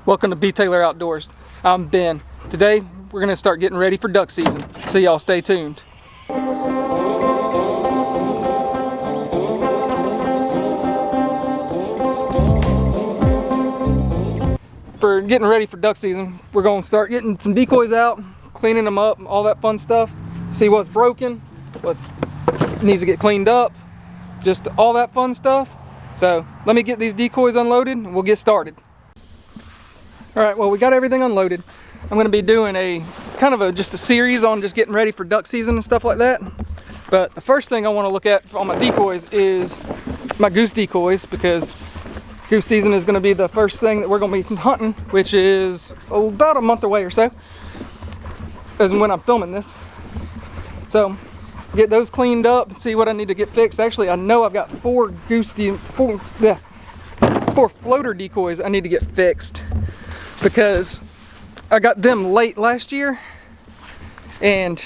Welcome to B. Taylor Outdoors. I'm Ben. Today we're going to start getting ready for duck season, so y'all stay tuned. For getting ready for duck season, we're going to start getting some decoys out, cleaning them up, all that fun stuff, see what's broken, what needs to get cleaned up, just all that fun stuff. So let me get these decoys unloaded and we'll get started. Alright, well, we got everything unloaded. I'm going to be doing a kind of just a series on just getting ready for duck season and stuff like that. But the first thing I want to look at on my decoys is my goose decoys, because goose season is going to be the first thing that we're going to be hunting, which is about a month away or so, as when I'm filming this. So get those cleaned up, see what I need to get fixed. Actually, I know I've got four floater decoys I need to get fixed, because I got them late last year and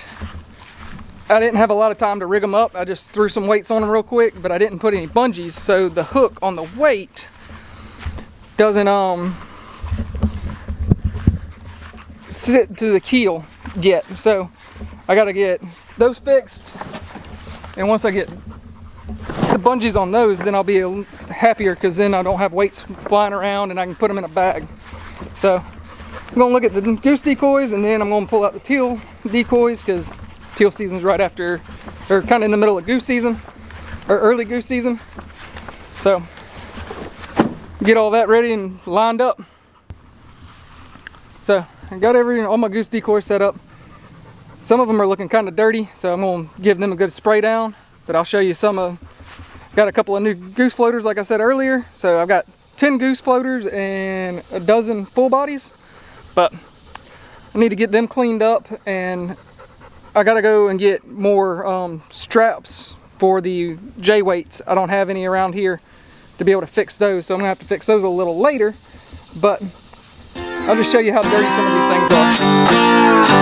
I didn't have a lot of time to rig them up. I just threw some weights on them real quick, but I didn't put any bungees, so the hook on the weight doesn't sit to the keel yet. So I got to get those fixed, and once I get the bungees on those, then I'll be happier, because then I don't have weights flying around and I can put them in a bag. So I'm going to look at the goose decoys, and then I'm going to pull out the teal decoys, because teal season's right after, or kind of in the middle of goose season, or early goose season. So get all that ready and lined up. So I got all my goose decoys set up. Some of them are looking kind of dirty, so I'm going to give them a good spray down. But I'll show you got a couple of new goose floaters, like I said earlier. So I've got 10 goose floaters and a dozen full bodies, but I need to get them cleaned up, and I gotta go and get more straps for the J weights. I don't have any around here to be able to fix those, so I'm gonna have to fix those a little later, but I'll just show you how dirty some of these things are.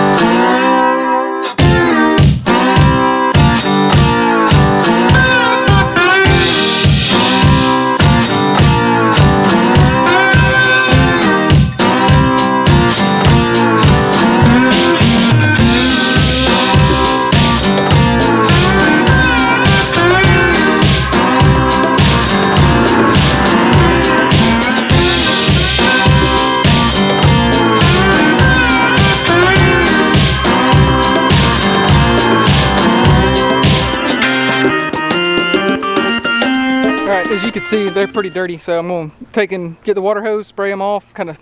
As you can see, they're pretty dirty, so I'm going to get the water hose, spray them off, kind of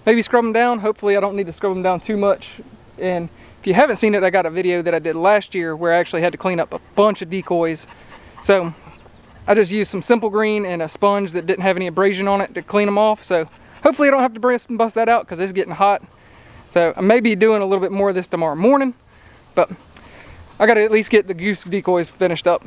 maybe scrub them down. Hopefully I don't need to scrub them down too much. And if you haven't seen it, I got a video that I did last year where I actually had to clean up a bunch of decoys. So I just used some simple green and a sponge that didn't have any abrasion on it to clean them off. So hopefully I don't have to bust that out, because it's getting hot. So I may be doing a little bit more of this tomorrow morning, but I got to at least get the goose decoys finished up.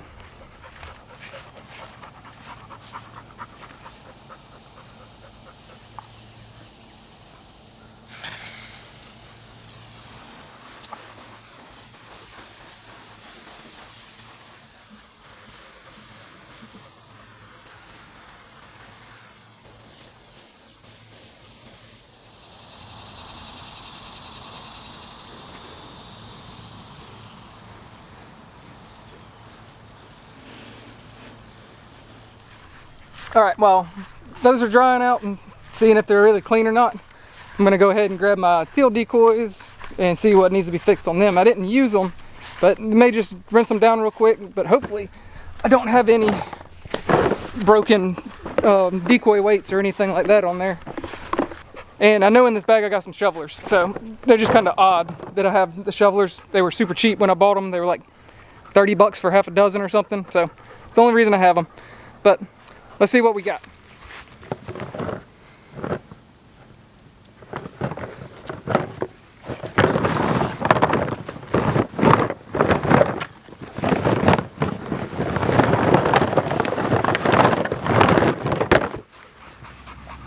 Alright, well, those are drying out and seeing if they're really clean or not. I'm going to go ahead and grab my teal decoys and see what needs to be fixed on them. I didn't use them, but may just rinse them down real quick, but hopefully I don't have any broken decoy weights or anything like that on there. And I know in this bag I got some shovelers, so they're just kind of odd that I have the shovelers. They were super cheap when I bought them. They were like 30 bucks for half a dozen or something, so it's the only reason I have them. But let's see what we got.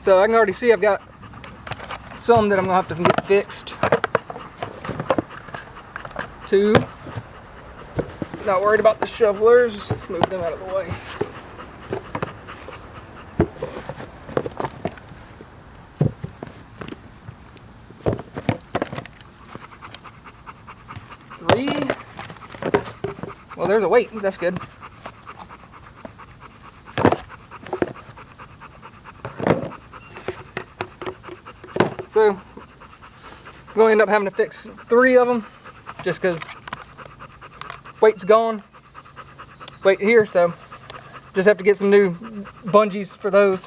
So I can already see I've got some that I'm going to have to get fixed. 2. Not worried about the shovelers. Let's move them out of the way. there's a weight. That's good. So I'm going to end up having to fix 3 of them just because weight's gone. Weight here, so just have to get some new bungees for those.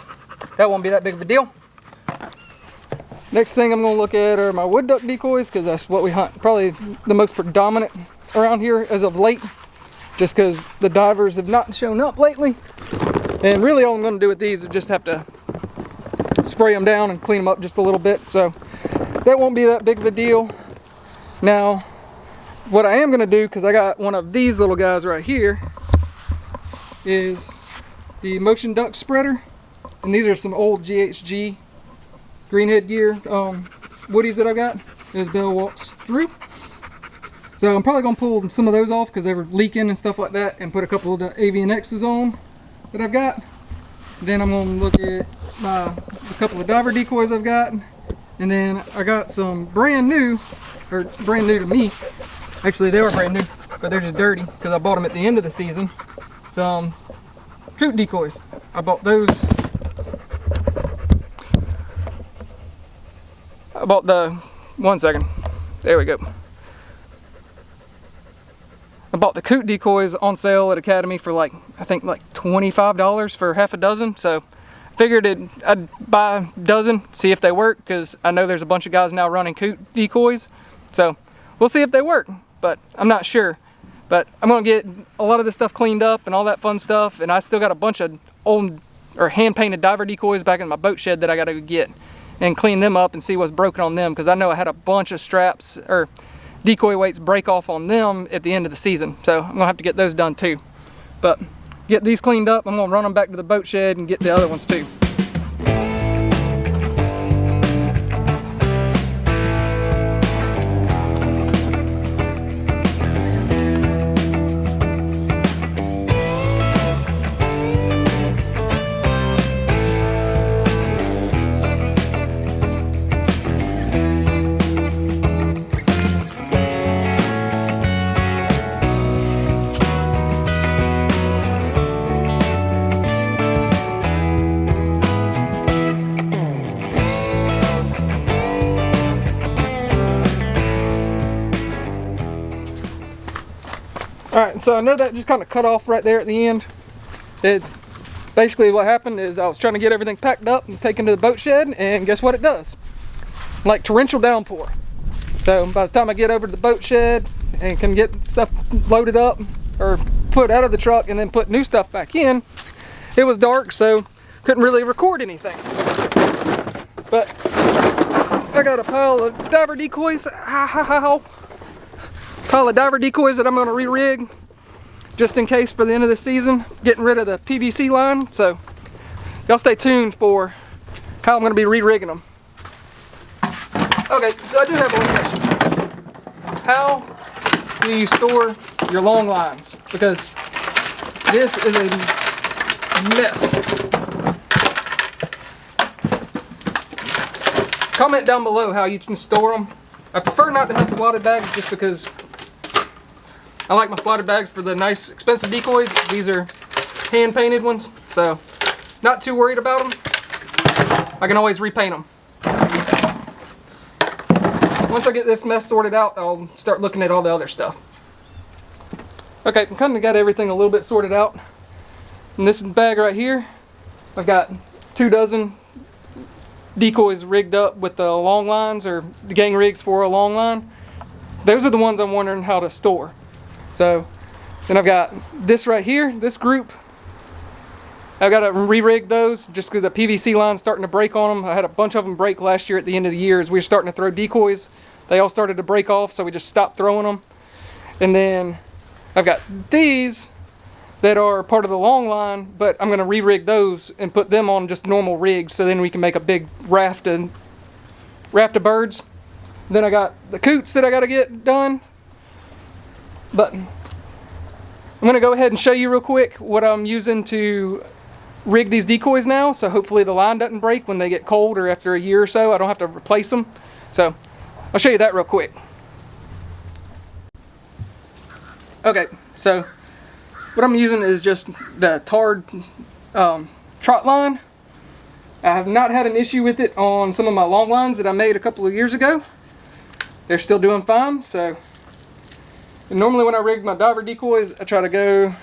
That won't be that big of a deal. Next thing I'm going to look at are my wood duck decoys, because that's what we hunt, probably the most predominant around here as of late, just because the divers have not shown up lately. And really all I'm going to do with these is just have to spray them down and clean them up just a little bit, so that won't be that big of a deal. Now what I am going to do, because I got one of these little guys right here, is the motion duck spreader, and these are some old GHG greenhead gear woodies that I got as Belle walks through. So I'm probably going to pull some of those off because they were leaking and stuff like that, and put a couple of the Avian X's on that I've got. Then I'm going to look at a couple of diver decoys I've got, and then I got some brand new, or brand new to me. Actually they were brand new, but they're just dirty because I bought them at the end of the season. Some coot decoys. I bought those. I bought the, 1 second, there we go. I bought the coot decoys on sale at Academy for like, I think like $25 for half a dozen. So figured I'd buy a dozen, see if they work, because I know there's a bunch of guys now running coot decoys. So we'll see if they work, but I'm not sure. But I'm gonna get a lot of this stuff cleaned up and all that fun stuff, and I still got a bunch of old or hand painted diver decoys back in my boat shed that I gotta get and clean them up and see what's broken on them, because I know I had a bunch of straps or decoy weights break off on them at the end of the season. So I'm gonna have to get those done too. But get these cleaned up, I'm gonna run them back to the boat shed and get the other ones too. Alright, so I know that just kind of cut off right there at the end. Basically what happened is I was trying to get everything packed up and taken to the boat shed, and guess what it does? Like torrential downpour. So by the time I get over to the boat shed and can get stuff loaded up or put out of the truck and then put new stuff back in, it was dark, so couldn't really record anything. But I got a pile of diver decoys. Pile of diver decoys that I'm going to re-rig just in case for the end of the season, getting rid of the PVC line. So y'all stay tuned for how I'm going to be re-rigging them. Okay, so I do have one question. How do you store your long lines? Because this is a mess. Comment down below how you can store them. I prefer not to have slotted bags just because I like my slotted bags for the nice expensive decoys. These are hand painted ones, so not too worried about them. I can always repaint them. Once I get this mess sorted out, I'll start looking at all the other stuff. Okay, I kind of got everything a little bit sorted out. In this bag right here, I've got 2 dozen decoys rigged up with the long lines, or the gang rigs for a long line. Those are the ones I'm wondering how to store. So then I've got this right here, this group. I've got to re-rig those just because the PVC line's starting to break on them. I had a bunch of them break last year at the end of the year as we were starting to throw decoys. They all started to break off, so we just stopped throwing them. And then I've got these that are part of the long line, but I'm going to re-rig those and put them on just normal rigs, so then we can make a big raft of birds. Then I got the coots that I got to get done. But I'm going to go ahead and show you real quick what I'm using to rig these decoys now, so hopefully the line doesn't break when they get cold or after a year or so. I don't have to replace them. So I'll show you that real quick. Okay, so what I'm using is just the tarred trot line. I have not had an issue with it on some of my long lines that I made a couple of years ago. They're still doing fine. So, and normally when I rig my diver decoys, I try to go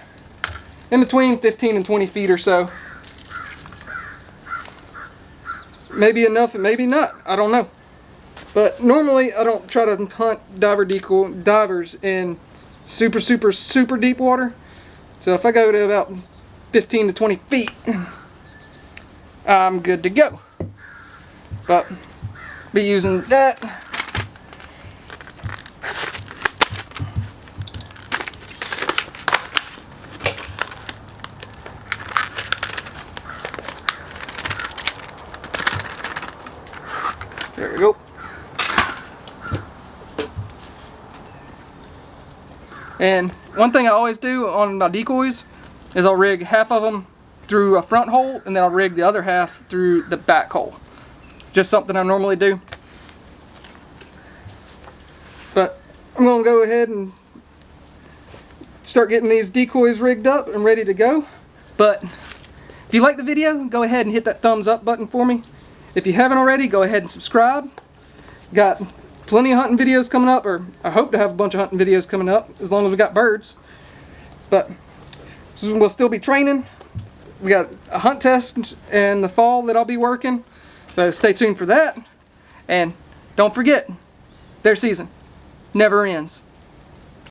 in between 15 and 20 feet or so. Maybe enough and maybe not, I don't know. But normally I don't try to hunt divers in super deep water. So if I go to about 15 to 20 feet, I'm good to go. But be using that. There we go. And one thing I always do on my decoys is I'll rig half of them through a front hole, and then I'll rig the other half through the back hole. Just something I normally do. But I'm going to go ahead and start getting these decoys rigged up and ready to go. But if you like the video, go ahead and hit that thumbs up button for me. If you haven't already, go ahead and subscribe. Got plenty of hunting videos coming up, or I hope to have a bunch of hunting videos coming up as long as we got birds. But we'll still be training. We got a hunt test in the fall that I'll be working, so stay tuned for that. And don't forget, their season never ends.